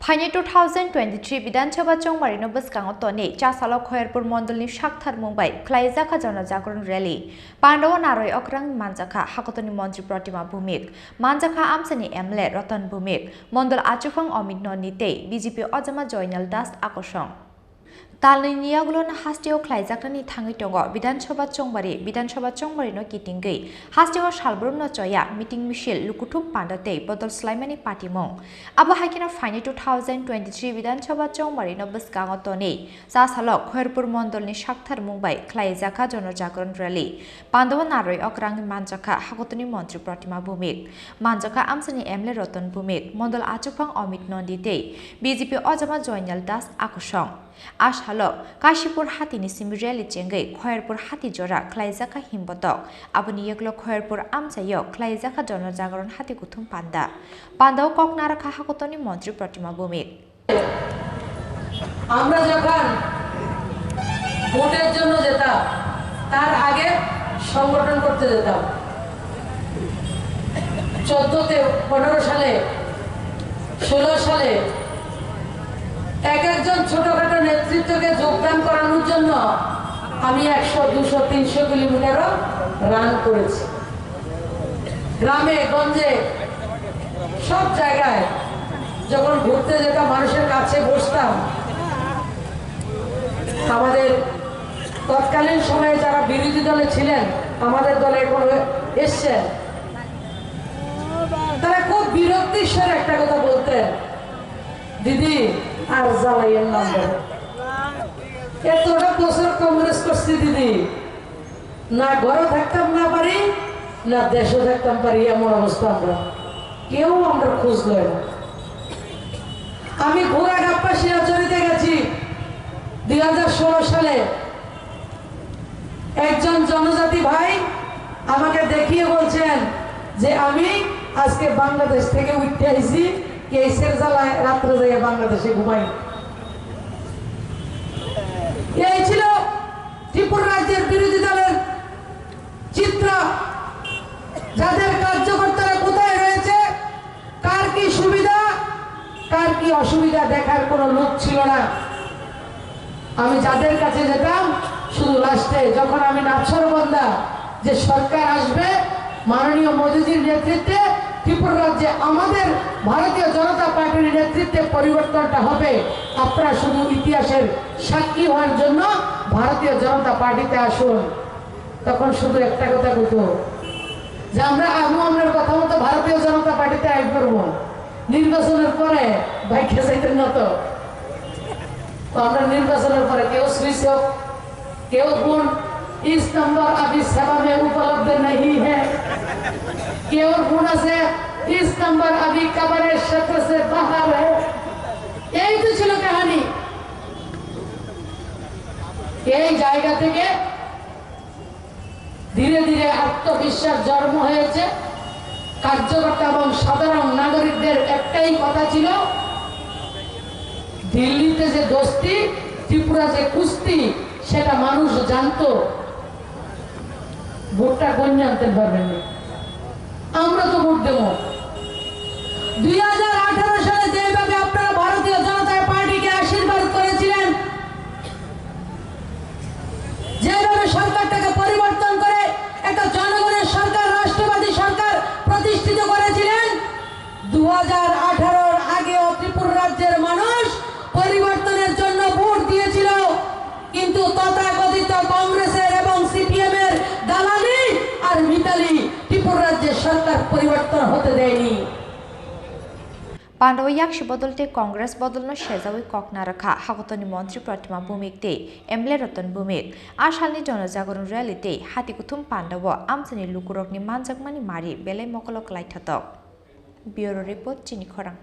Phaine 2023 Bidhan Sabha Chongbarino Baskango Tone Chasalo Khoyerpur Mandalni Saktharmung bai Khlaijakha Janajagaran rally Pandawa Naroi Khorang Manjaka Hakotoni Montri Pratima Bhumik Manjaka Amsani Emle Ratan Bhumik Mandal Achufang Omid Nonite BJP Ojama Joinal Das Akosong Talni Niagulon Hastio Khlaijakani Thangi Tongo Bidhan Sabha Chongbarino Kitingwi Hastio Shalbrum no Choya Meeting Michel Lukutum Pandate Botol Slaimani Patimong Aba Hakina Phaine 2023 Bidhan Sabha Chongbarino Baskango Tone Sasalok Khoyerpur Mandalni Saktharmung bai Khlaijakha Janajagaran rally Pandawa Naroi Khorang Manjaka Hakotoni Montri Pratima Bhumik Manjaka Amsani Emle Ratan Bhumik Mandal Achufang Omid Nondite BJP Ojama Joinal Das Akosong Ashalo, Kashipur Hatini Simireli Chenge, Khoyerpur Hati Jora, Khlaijakha Himbotok, Abuni Yeglo Khoyerpur Amsayo, Khlaijakha Janajagaran Hati Kutum Panda, Pandao Koknaraka Hakotoni Montri Pratima Bhumik. আমরা যখন ভোটের জন্য যেতাম তার আগে সংগঠন করতে যেতাম 14 তে 15 সালে 16 সালে একজন ছোটখাটো নেতৃত্বকে যোগদান করানোর জন্য আমি 100 200 300 কিলোমিটারও রান করেছি গ্রামে গঞ্জে সব জায়গায় যখন ঘুরতে যেতাম মানুষের কাছে বসতাম আমাদের তৎকালীন সময়ে যারা বিরোধী দলে ছিলেন আমাদের দলে কোনো এসেছেন তারা খুব বিরক্তির স্বরে একটা কথা বলতেন দিদি আর জ্বালাইয়ের নাম এতটা বছর কংগ্রেস করছি দিদি না ঘরে থাকতাম না পারি না দেশে থাকতাম পারি এমন অবস্থা আমরা কেউ আমরা খোঁজ লয় না আমি ঘোড়া গাপ্পা শিরাচরিতে গেছি 2016 সালে একজন জনজাতি ভাই আমাকে দেখিয়ে বলছেন যে আমি আজকে বাংলাদেশ থেকে উঠতে আইছি কেসের জ্বালায় রাত্রে যাই বাংলাদেশে ঘুমাই এই ছিল ত্রিপুরা রাজ্যের বিরোধী দলের চিত্র যাদের কার্যকর্তারা কোথায় রয়েছে কার কি সুবিধা কার কি অসুবিধা দেখার কোনো লোক ছিল না আমি যাদের কাছে যেতাম শুধু লাস্টে যখন আমি নাছরবন্দা যে সরকার আসবে মাননীয় মোদীজির নেতৃত্বে ত্রিপুরা রাজ্যে আমাদের ভারতীয় জনতা পার্টির নেতৃত্বে পরিবর্তনটা হবে আপনারা শুধু ইতিহাসের সাক্ষী হওয়ার জন্য ভারতীয় জনতা পার্টিতে আসুন তখন শুধু একটা কথা বলতো যে আমরা আপনার কথা মতো ভারতীয় জনতা পার্টিতে আইন করবো নির্বাচনের পরে ভাইকে যাইতেন না তো আমরা নির্বাচনের পরে কেউ সুইচ হোক কেউ গুণ इस नंबर अभी सभा में उपलब्ध नहीं है केवल गुना से इस नंबर अभी कब्र क्षेत्र से बाहर है यही तो ছিল কাহিনী এই জায়গা থেকে ধীরে ধীরে আত্মবিশ্বাস জন্ম হয়েছে কার্যকর্তা এবং সাধারণ নাগরিকদের একটাই কথা ছিল দিল্লিতে যে দোস্তি ত্রিপুরা যে কুস্তি সেটা মানুষ জানতো ভোটটা কোন আনতে পারবেন না আমরা তো ভোট দেব 2018 সালে যেভাবে আপনারা ভারতীয় জনতা পার্টিকে আশীর্বাদ করেছিলেন যেভাবে সরকারটাকে পরিবর্তন করে একটা জনগণের সরকার রাষ্ট্রবাদী সরকার প্রতিষ্ঠিত করেছিলেন 2018 এর আগেও ত্রিপুরা রাজ্যের মানুষ পরিবর্তনের জন্য ভোট দিয়েছিল কিন্তু তথাকথিত কংগ্রেসের এবং সিপিএম এর দালালি আর মিতালি ত্রিপুরা রাজ্যের সরকার পরিবর্তন হতে দেয়নি Pandawa yakshi bodolte Congress bodolno shejawi koknarakha Hakotoni Montri Pratima Bhumik te Emle Ratan Bhumik Ashalni Janajagaran rally te Hati Kutum Pandawa Amsani Lukurokni Manjakmani Mari Belai Mokolok Khlaijakha Bureau Report Chini Khorang